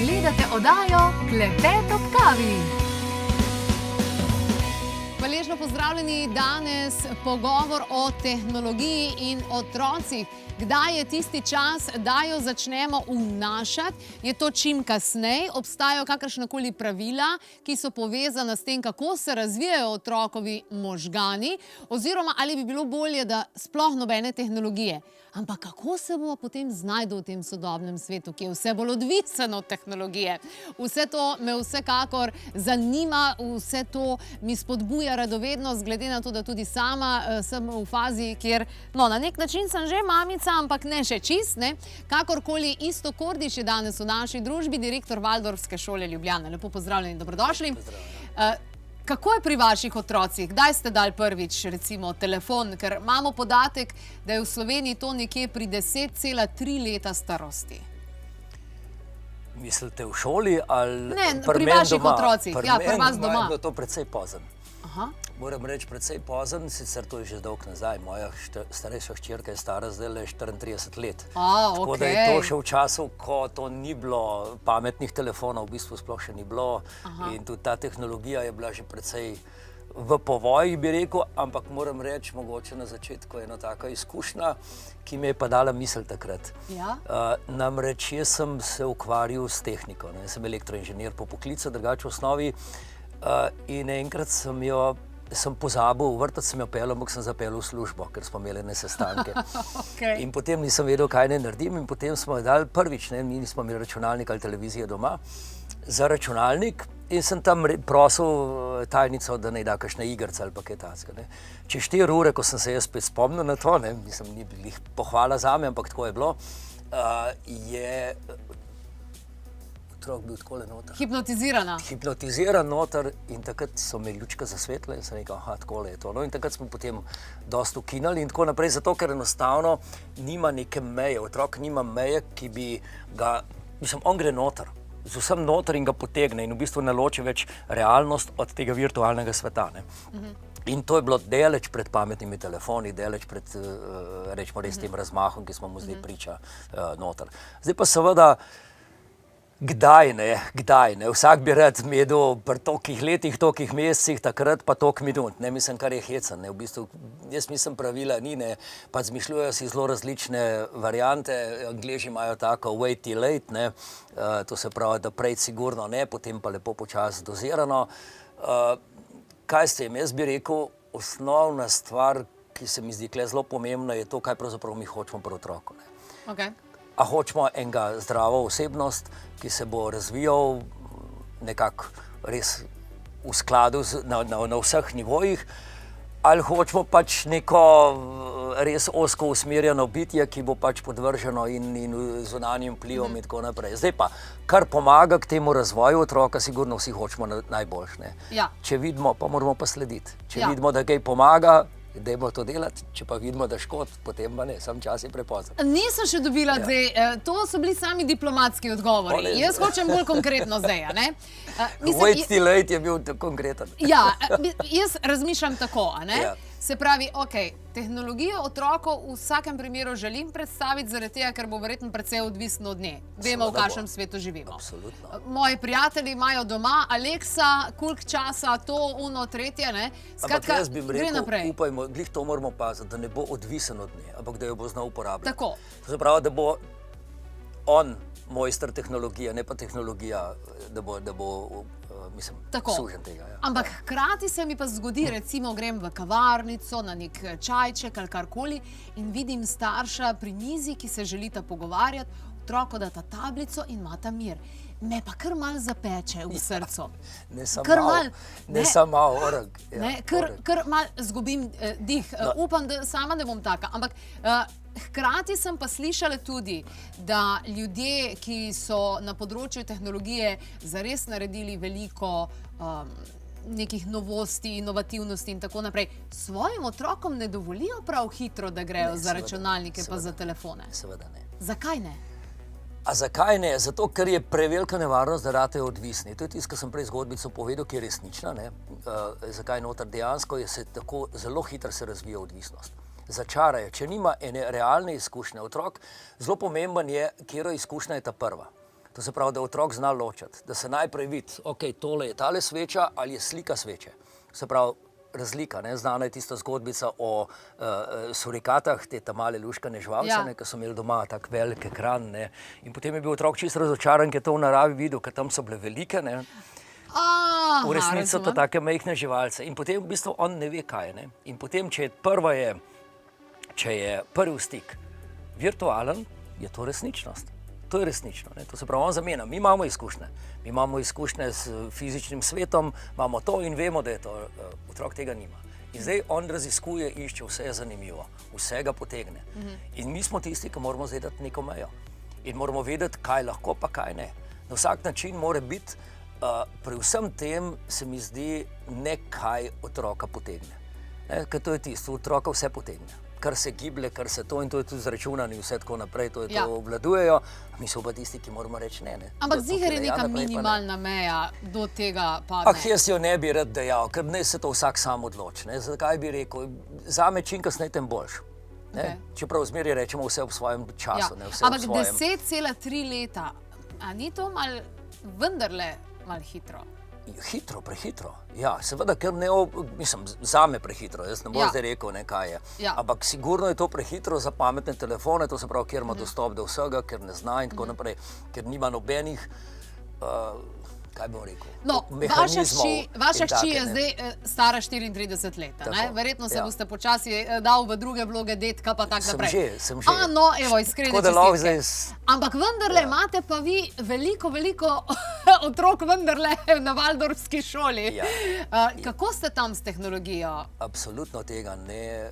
Gledate oddajo Klepet ob kavi. Hvaležno pozdravljeni, danes pogovor o tehnologiji in otrocih. Kdaj je tisti čas, da jo začnemo vnašati? Je to čim kasneje? Obstajajo kakršnakoli pravila, ki so povezana s tem, kako se razvijajo otrokovi možgani? Oziroma, ali bi bilo bolje, da sploh nobene tehnologije? Ampak kako se bomo potem znašli v tem sodobnem svetu, ki je vse bolj odvisen od tehnologije? Vse to me vsekakor zanima, vse to mi spodbuja radovednost, glede na to, da tudi sama sem v fazi, kjer, no, na nek način sem že mamica, ampak ne še čist, ne. Kakorkoli, Iztok Kordiš je danes v naši družbi, direktor Valdorfske šole Ljubljana. Lepo pozdravljeni, dobrodošli. Kako je pri vaših otrocih? Kdaj ste dali prvič, recimo, telefon? Ker imamo podatek, da je v Sloveniji to nekje pri 10,3 leta starosti. Mislite v šoli ali ne, pri vaših otrocih? Ja, pri vas doma. Je bilo to precej pozen. Aha. Moram reči precej pozen, sicer to je že dolgo nazaj. Moja starejša hčerka je stara zdaj 34 let. Tako da je to še v času, ko to ni bilo pametnih telefonov, v bistvu sploh še ni bilo. In tudi ta tehnologija je bila že precej v povojih, bi rekel, ampak moram reči, mogoče na začetku ena taka izkušnja, ki me je pa dala misel takrat. Ja? Namreč jaz sem se ukvarjal s tehniko, ne? Sem elektroinženir po poklicu, drugače v osnovi. In enkrat sem pozabil, v vrtec sem jo peljal, ampak sem zapeljal v službo, ker smo imeli ne sestanke. In potem nisem vedel, kaj ne naredim, in potem smo jo dali prvič, ne, mi nismo imeli računalnik ali televizije doma, za računalnik, in sem tam prosil tajnico, da naj da kakšne igrice ali pa kaj takega. Čez 4 ure, ko sem se jaz spet spomnil na to, ne, mislim, ni bila pohvala zame, ampak tako je bilo, je otrok bil takole noter. Hipnotizirana. Hipnotiziran noter, in takrat so me lučke zasvetle in sem rekel, aha, takole je to. No, in takrat smo potem dosti ukinali in tako naprej, zato ker enostavno nima neke meje. Otrok nima meje, ki bi ga, mislim, on gre noter, z vsem noter in ga potegne in v bistvu ne loči več realnost od tega virtualnega sveta, ne. In to je bilo daleč pred pametnimi telefoni, daleč pred, rečemo res, tem razmahom, ki smo mu zdaj priča noter. Zdaj pa seveda, kdaj ne, vsak bi rad imel pri tolikih letih, tolikih mesecih, takrat pa toliko minut, ne, mislim, kar je hecen, ne, v bistvu, jaz mislim, pravila ni, ne, pa zmišljujejo si zelo različne variante, Angleži imajo tako wait till late, ne, to se pravi, da prej sigurno ne, potem pa lepo počasi dozirano. Kaj s tem? Jaz bi rekel, osnovna stvar, ki se mi zdi tukaj zelo pomembna, je to, kaj pravzaprav mi hočemo pri otroku, ne. Okay. A hočemo enega zdravo osebnost, ki se bo razvijal nekako res v skladu na vseh nivojih, ali hočemo pač neko res ozko usmerjeno bitje, ki bo pač podvrženo in zunanjim vplivom in tako naprej. Zdaj pa, kar pomaga k temu razvoju otroka, sigurno vsi hočemo najboljše, ne. Ja. Če vidimo, pa moramo pa slediti. Če vidimo, da kaj pomaga, dajmo to delati, če pa vidimo, da škod, potem pa ne, sam čas je prepozno. Nisem še dobila dve, to so bili sami diplomatski odgovori. Jaz hočem bolj konkretno zdaj, a ne? Wait till late je bil konkreten. Ja, jaz razmišljam tako, a ne? Ja. Se pravi, tehnologijo otrokov v vsakem primeru želim predstaviti, zaradi tega, ker bo verjetno precej odvisno od nje. Vemo, v kakšnem svetu živimo. Absolutno. Moji prijatelji imajo doma Alexa, koliko časa, to, ono, tretje, ne? Skratka, jaz bi rekel, upajmo, glih to moramo paziti, da ne bo odvisen od nje, ampak da jo bo znal uporabljati. Tako. To se pravi, da bo on mojster tehnologije, ne pa tehnologija, da bo mislim, sužen tega. Ja. Ampak hkrati se mi pa zgodi, recimo grem v kavarnico, na nek čajček ali karkoli in vidim starša pri mizi, ki se želita pogovarjati, otroku data tablico in imata mir. Me pa kar malo zapeče v srcu. Ne samo malo, oreg. Kar malo zgubim dih. Upam, da sama ne bom taka. Ampak hkrati sem pa slišala tudi, da ljudje, ki so na področju tehnologije zares naredili veliko nekih novosti, inovativnosti in tako naprej, svojim otrokom ne dovolijo prav hitro, da grejo za računalnike pa za telefone. Seveda ne. Zakaj ne? A zakaj ne? Zato, ker je prevelika nevarnost, da ratejo odvisni. To je tisto, kar sem prej zgodbico povedal, ki je resnična, ne. Zakaj noter dejansko je se tako zelo hitro se razvija odvisnost. Začarajo, če nima ene realne izkušnje otrok, zelo pomemben je, katera izkušnja je ta prva. To se pravi, da otrok zna ločiti, da se najprej vidi, ok, tole je tale sveča ali je slika sveče. Se pravi, razlika, ne? Znana je tista zgodbica o surikatah, te male luškane žvalce, ki so imeli doma tak velik ekran, ne? In potem je bil otrok čisto razočaran, ker je to v naravi videl, ker tam so bile velike, ne? V resnici so to take majhne živalce. In potem v bistvu on ne ve, kaj je, ne? In potem, če je prvi stik virtualen, je to resničnost. To je resnično, ne? To se pravi, on zamenja. Mi imamo izkušnje. Mi imamo izkušnje s fizičnim svetom, imamo to in vemo, da je to. Otrok tega nima. In zdaj on raziskuje, išče, vse je zanimivo, vse ga potegne. In mi smo tisti, ki moramo zdaj dati neko mejo. In moramo vedeti, kaj lahko, pa kaj ne. Na vsak način mora biti, pri vsem tem se mi zdi, ne kaj otroka potegne. Ker to je tisto, otroka vse potegne. Kar se giblje, kar se to in to je tudi zračunano in vse tako naprej, to obvladujejo, mi so pa tisti, ki moramo reči ne. Ampak ziher je neka minimalna meja, do tega padne. Jaz jo ne bi rad dejal, ker ne se to vsak sam odloči. Zakaj bi rekel, zame čim kasneje, tem boljš. Čeprav zmeraj rečemo vse v svojem času. Ampak 10,3 leta, a ni to vendarle malo hitro? Hitro, prehitro. Ja, seveda, ker ne, mislim, zame prehitro, jaz ne bom zdaj rekel, kaj je. Ampak sigurno je to prehitro za pametne telefone, to se pravi, kjer ima dostop do vsega, ker ne zna in tako naprej, ker nima nobenih, kaj bom rekel, mehanizmov. Vaša hči je zdaj stara 34 let, verjetno se boste počasi dal v druge vloge detka, pa tak naprej. Sem že. No, evo, iskrene čestitke. Ampak vendarle imate pa vi veliko otrok vendarle na Valdorfski šoli. Kako ste tam s tehnologijo? Absolutno tega ne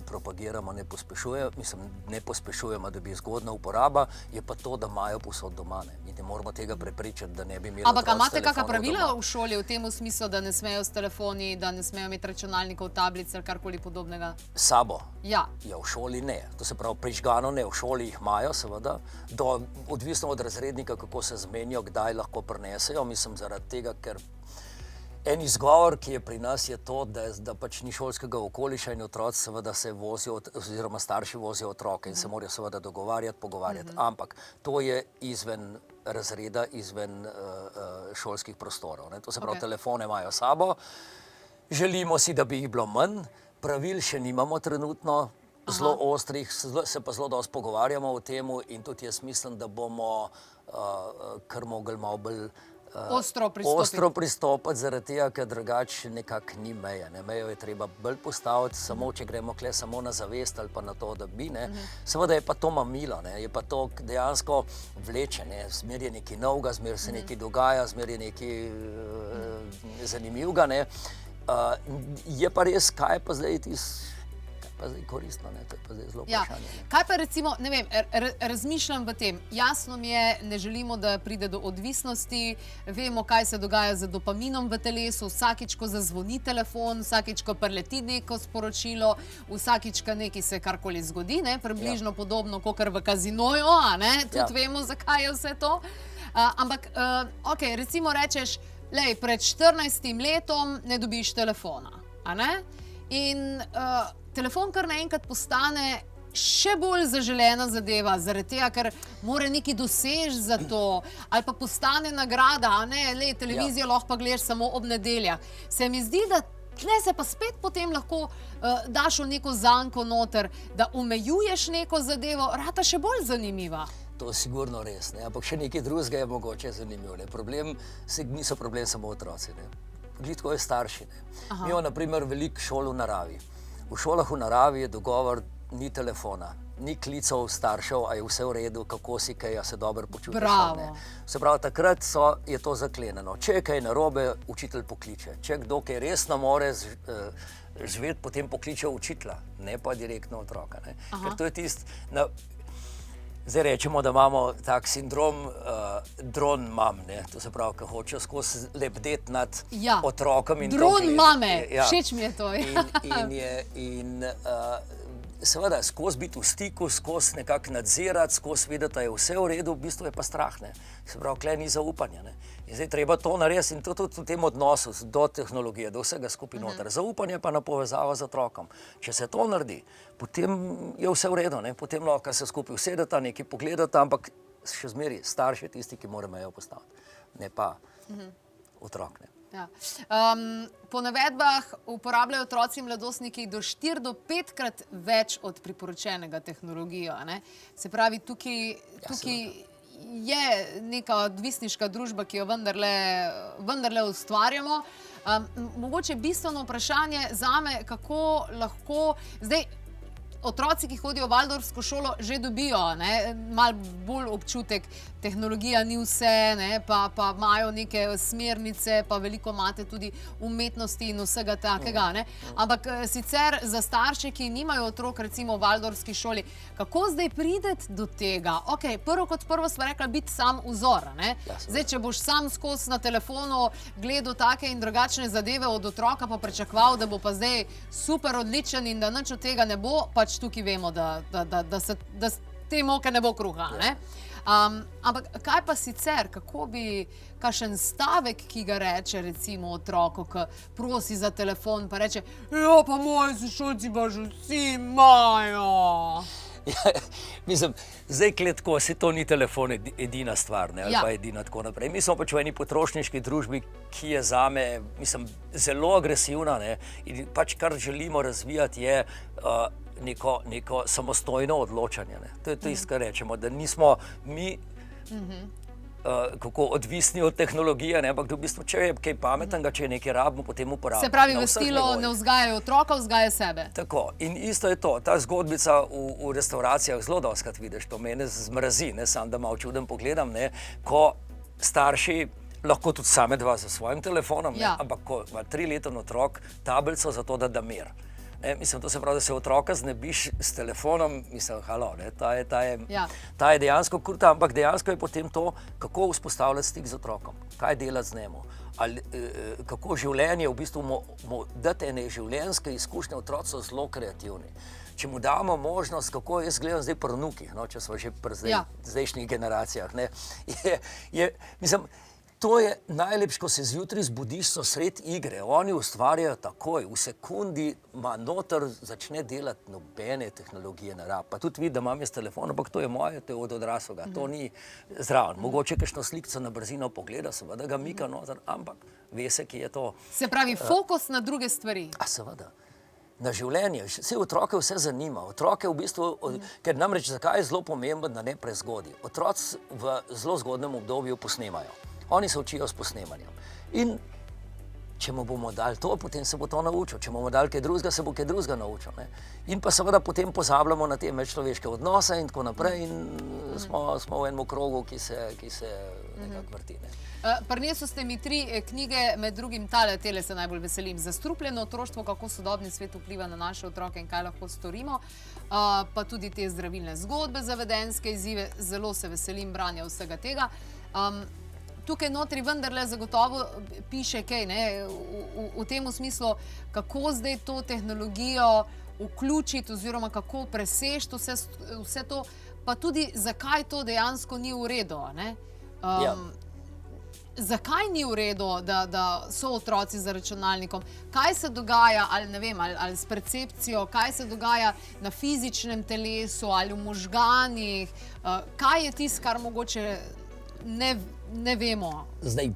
propagiramo, ne pospešujemo, mislim, ne pospešujemo, da bi zgodna uporaba, je pa to, da imajo povsod doma. Mi ne moramo tega prepričati, da ne bi imeli otrok. Imate kakšna pravila v šoli v tem smislu, da ne smejo s telefoni, da ne smejo imeti računalnikov, tablic ali karkoli podobnega? Sabo? Ja. Ja, v šoli ne. To se pravi, prižgano ne, v šoli jih imajo, seveda. Odvisno od razrednika, kako se zmenijo, kdaj lahko prinesejo. Mislim, zaradi tega, ker en izgovor, ki je pri nas, je to, da pač ni šolskega okoliša in otroci seveda se vozijo, oziroma starši vozijo otroke in se morajo seveda dogovarjati, pogovarjati. Ampak to je izven razreda, izven šolskih prostorov. To se pravi, telefone imajo sabo. Želimo si, da bi jih bilo manj. Pravil še nimamo trenutno, zelo ostrih, se pa zelo dosti pogovarjamo o tem in tudi jaz mislim, da bomo kar mogli malo bolj ostro pristopiti, zaradi tega, ker drugače nekako ni meje. Mejo je treba bolj postaviti, samo če gremo kle samo na zavest ali pa na to, da bi. Seveda je pa to mamilo, je pa to dejansko vleče. Zmer je nekaj novega, zmer se nekaj dogaja, zmer je nekaj zanimivega. Je pa res, kaj pa zdaj koristno, to je pa zdaj zelo vprašanje. Kaj pa recimo, ne vem, razmišljam v tem, jasno mi je, ne želimo, da pride do odvisnosti, vemo, kaj se dogaja z dopaminom v telesu, vsakič, ko zazvoni telefon, vsakič, ko preleti neko sporočilo, vsakič, ko nekaj se karkoli zgodi, približno podobno, kakor v kazinoju, tudi vemo, zakaj je vse to. Ampak, recimo rečeš, pred 14 letom ne dobiš telefona, in telefon kar naenkrat postane še bolj zaželena zadeva, zaradi tega, ker mora nekaj doseči za to, ali pa postane nagrada, televizijo lahko pa gledaš samo ob nedeljah. Se mi zdi, da tle se pa spet potem lahko daš v neko zanko noter, da omejuješ neko zadevo, rata še bolj zanimiva. To je sigurno res, ampak še nekaj drugega je mogoče zanimivo. Niso problem samo otroci. Tako je starši. Mi imamo na primer veliko šol v naravi. V šolah v naravi je dogovor, ni telefona, ni klicev staršev, a je vse v redu, kako si kaj, a se dobro počutiš. Bravo. Se pravi, takrat je to zaklenjeno. Če je kaj narobe, učitelj pokliče. Če kdo kaj res ne more živeti, potem pokliče učitelja, ne pa direktno otroka. Ker to je tisto, zdaj rečemo, da imamo tak sindrom dron mam, to se pravi, ki hoče skozi lebdeti nad otrokom. Dron mame, všeč mi je to. In seveda, skozi biti v stiku, skozi nekako nadzirati, skozi vedeti, da je vse v redu, v bistvu je pa strah. Se pravi, kle ni zaupanja. In zdaj treba to narediti in to tudi v tem odnosu do tehnologije, do vsega skupaj noter. Zaupanje pa na povezavo z otrokom. Če se to naredi, potem je vse v redu, potem lahko se skupaj usedeta, nekaj pogledata, ampak še zmeraj starši tisti, ki morajo mejo postaviti, ne pa otrok. Ne. Ja. Po navedbah uporabljajo otroci in mladostniki do 4 do 5 krat več od priporočenega tehnologijo. Ne? Se pravi, tukaj je neka odvisniška družba, ki jo vendarle ustvarjamo. Mogoče bistveno vprašanje zame, kako lahko zdaj otroci, ki hodijo v Waldorfsko šolo, že dobijo malo bolj občutek, tehnologija ni vse, pa imajo neke smernice, pa veliko imate tudi umetnosti in vsega takega. Ampak sicer za starše, ki nimajo otrok, recimo v Waldorfski šoli, kako zdaj prideti do tega? Ok, prvo kot prvo sva rekla, biti sam vzor. Zdaj, če boš sam skozi na telefonu gledal take in drugačne zadeve od otroka, pa pričakoval, da bo pa zdaj super odličen in da nič od tega ne bo, pač tukaj vemo, da te moke ne bo kruha. Ampak kaj pa sicer, kako bi kakšen stavek, ki ga reče recimo otroku, ki prosi za telefon, pa reče, ja, pa moji sošolci pa že vsi imajo. Ja, mislim, zdaj kletko, se to ni telefon edina stvar, ali pa edina tako naprej. Mi smo pač v eni potrošniški družbi, ki je zame, mislim, zelo agresivna, in pač kar želimo razvijati je neko samostojno odločanje. To je tisto, kar rečemo, da nismo mi kako odvisni od tehnologije, ampak da v bistvu, če je kaj pametnega, če je nekaj rabimo, potem uporabimo. Se pravi, v stilu ne vzgajajo otroka, vzgaja sebe. Tako. In isto je to. Ta zgodbica v restauracijah zelo dostikrat vidiš, to mene zmrazi, sam da malo čuden pogledam, ko starši lahko tudi same dva za svojim telefonom, ampak ko ima 3-leten otrok tablico za to, da mir. Mislim, to se pravi, da se otroka znebiš s telefonom, mislim, halo, ta je dejansko kruta, ampak dejansko je potem to, kako vzpostavljati stik z otrokom, kaj delati z njemu, kako življenje, v bistvu mu dati ene življenjske izkušnje, otroci so zelo kreativni. Če mu damo možnost, kako jaz gledam zdaj pri vnukih, če smo že pri zdajšnjih generacijah, mislim, to je najlepše, ko se zjutraj zbudiš, so sred igre. Oni ustvarjajo takoj, v sekundi ima noter, začne delati nobene tehnologije ne rab. Pa tudi vidi, da imam jaz telefon, ampak to je moje, to je od odraslega. To ni zraven. Mogoče kakšno slikco na brzino pogleda, seveda ga mika noter, ampak ve se, ki je to. Se pravi, fokus na druge stvari. A seveda. Na življenje. Vse otroke vse zanima. Otroke v bistvu, ker namreč zakaj je zelo pomemben, da ne prezgodi. Otroci v zelo zgodnem obdobju posnemajo. Oni se učijo s posnemanjem. In če mu bomo dali to, potem se bo to naučil. Če bomo dali kaj drugega, se bo kaj drugega naučil. In pa seveda potem pozabljamo na te medčloveške odnose in tako naprej in smo v enem krogu, ki se nekako vrti. Prinesel ste mi 3 knjige, med drugim tele se najbolj veselim. Zastrupljeno otroštvo, kako sodobni svet vpliva na naše otroke in kaj lahko storimo, pa tudi te zdravilne zgodbe za vedenjske izzive. Zelo se veselim branja vsega tega. Tukaj notri vendarle zagotovo piše kaj, v tem smislu, kako zdaj to tehnologijo vključiti oziroma kako presežiti vse to, pa tudi zakaj to dejansko ni v redu. Zakaj ni v redu, da so otroci za računalnikom? Kaj se dogaja, ali ne vem, ali s percepcijo, kaj se dogaja na fizičnem telesu ali v možganih? Kaj je tisto, kar mogoče ne vemo? Zdaj,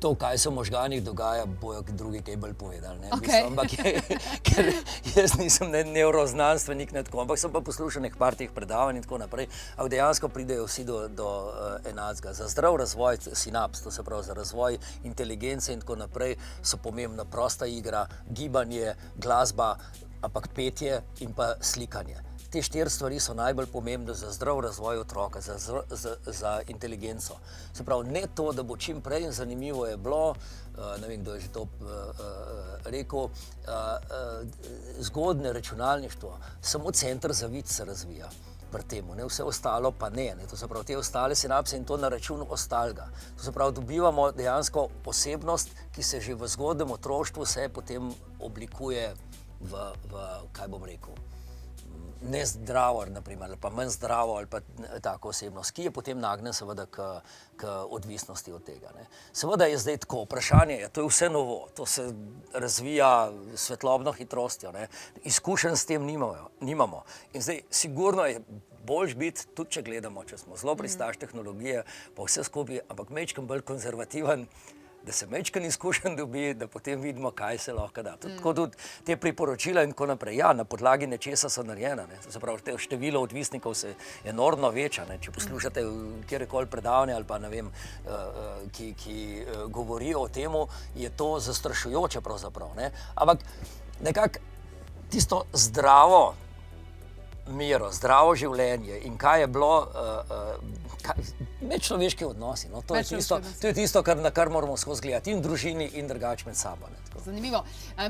to, kaj se v možganih dogaja, bojo drugi kaj bolj povedali. Ampak ker jaz nisem nevroznanstvenik, ampak sem pa poslušal par teh predavanj in tako naprej, ampak dejansko pridejo vsi do enakega. Za zdrav razvoj sinaps, to se pravi za razvoj inteligence in tako naprej, so pomembna prosta igra, gibanje, glasba, ampak petje in pa slikanje. Te 4 stvari so najbolj pomembne za zdrav razvoj otroka, za inteligenco. Se pravi, ne to, da bo čim prej in zanimivo je bilo, ne vem, kdo je že to rekel, zgodne računalništvo, samo center za vid se razvija pri temu, vse ostalo pa ne. To se pravi, te ostale sinapse in to na račun ostalega. To se pravi, dobivamo dejansko osebnost, ki se že v zgodnem otroštvu se potem oblikuje v kaj bom rekel, nezdravo, naprimer, ali pa manj zdravo, ali pa tako osebnost, ki je potem nagnjen seveda k odvisnosti od tega. Seveda je zdaj tako, vprašanje je, to je vse novo, to se razvija svetlobno hitrostjo, izkušenj s tem nimamo. In zdaj sigurno je boljš biti, tudi če gledamo, če smo zelo pristaš tehnologije, pa vse skupaj, ampak majčkeno bolj konzervativen, da se majčkeno izkušenj dobi, da potem vidimo, kaj se lahko da. Tako tudi te priporočila in tako naprej. Ja, na podlagi nečesa so narejena. Ne. To se pravi, število odvisnikov se enormno veča. Ne. Če poslušate kjerkoli predavanje ali pa ne vem, ki govorijo o temu, je to zastrašujoče pravzaprav. Ne. Ampak nekako tisto zdravo mero, zdravo življenje in kaj je bilo medčloveški odnosi. No? To je tisto, na kar moramo skozi gledati in v družini in drugače med sabo. Ne? Zanimivo.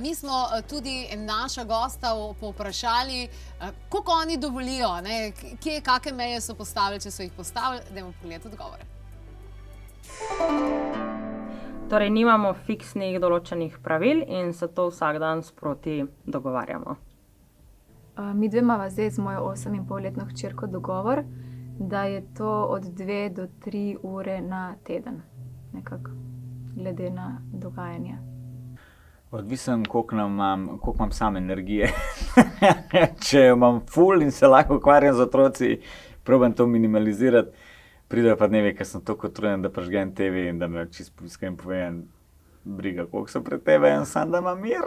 Mi smo tudi naša gosta povprašali, koliko oni dovolijo, ne? Kakšne meje so postavili, če so jih postavili, dajmo pogledati odgovore. Torej, nimamo fiksnih določenih pravil in se to vsak dan sproti dogovarjamo. Mi dve imava zdaj z mojo 8,5-letno hčerko dogovor, da je to od 2 do 3 ure na teden, nekako, glede na dogajanje. Odvisen, koliko imam sam energije. Če jo imam ful in se lahko ukvarjam z otroci, probam to minimalizirati, pridejo pa dnevi, ker sem toliko utrujen, da prižgem TV in da me čisto iskreno povem, briga, koliko so pred TV in sam, da imam mir.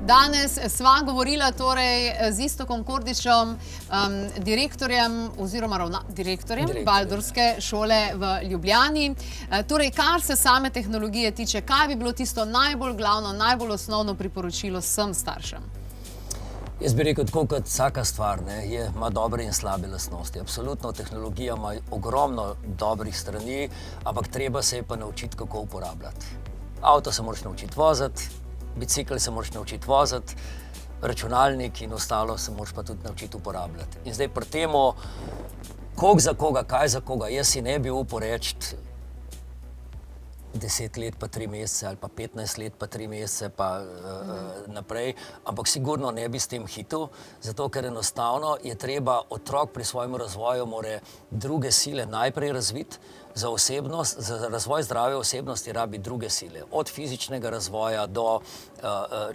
Danes sva govorila torej z Iztokom Kordišem, direktorjem oziroma direktorjem Valdorfske šole v Ljubljani. Torej, kar se same tehnologije tiče, kaj bi bilo tisto najbolj glavno, najbolj osnovno priporočilo vsem staršem? Jaz bi rekel, tako kot vsaka stvar, ima dobre in slabe lastnosti. Absolutno, tehnologija ima ogromno dobrih strani, ampak treba se je pa naučiti, kako uporabljati. Avto se moraš naučiti voziti, bicikl se moraš naučiti voziti, računalnik in ostalo se moraš pa tudi naučiti uporabljati. In zdaj pri temu, koliko za koga, kaj za koga, jaz si ne bi upal reči 10 let pa 3 mesece ali pa 15 let pa 3 mesece pa naprej, ampak sigurno ne bi s tem hitel, zato ker enostavno je treba otrok pri svojem razvoju more druge sile najprej razviti, za razvoj zdrave osebnosti rabi druge sile, od fizičnega razvoja do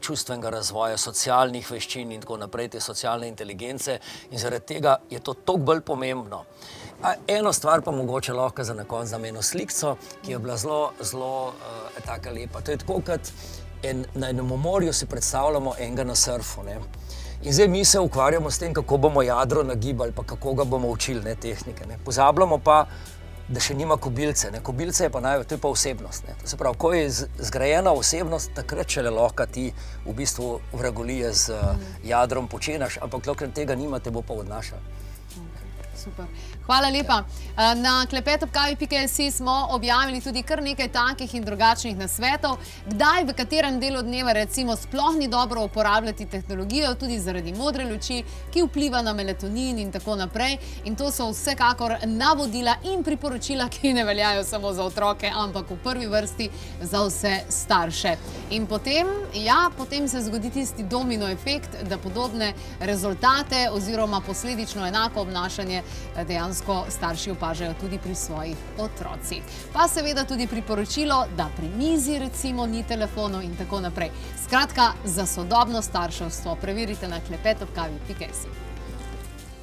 čustvenega razvoja, socialnih veščin in tako naprej, te socialne inteligence in zaradi tega je to toliko bolj pomembno. Eno stvar pa mogoče lahko za na konec dam eno slikco, ki je bila zelo taka lepa. To je tako, kot na enem morju si predstavljamo enega na surfu. Ne? In zdaj mi se ukvarjamo s tem, kako bomo jadro nagibali, pa kako ga bomo učili, ne, tehnike. Ne? Pozabljamo pa, da še nima kobilce. Ne? Kobilce je pa to je pa osebnost. Ne? To se pravi, ko je zgrajena osebnost, takrat šele lahko ti v bistvu vragolije z jadrom počenaš, ampak dokler tega nima, te bo pa odnašal. Super. Hvala lepa. Na klepetobkavi.si smo objavili tudi kar nekaj takih in drugačnih nasvetov, kdaj, v katerem delu dneva recimo sploh ni dobro uporabljati tehnologijo, tudi zaradi modre luči, ki vpliva na melatonin in tako naprej. In to so vsekakor navodila in priporočila, ki ne veljajo samo za otroke, ampak v prvi vrsti za vse starše. In potem se zgodi tisti domino efekt, da podobne rezultate oziroma posledično enako obnašanje dejansko starši opažajo tudi pri svojih otrocih. Pa seveda tudi priporočilo, da pri mizi recimo ni telefonov in tako naprej. Skratka, za sodobno starševstvo preverite na klepetobkavi.si.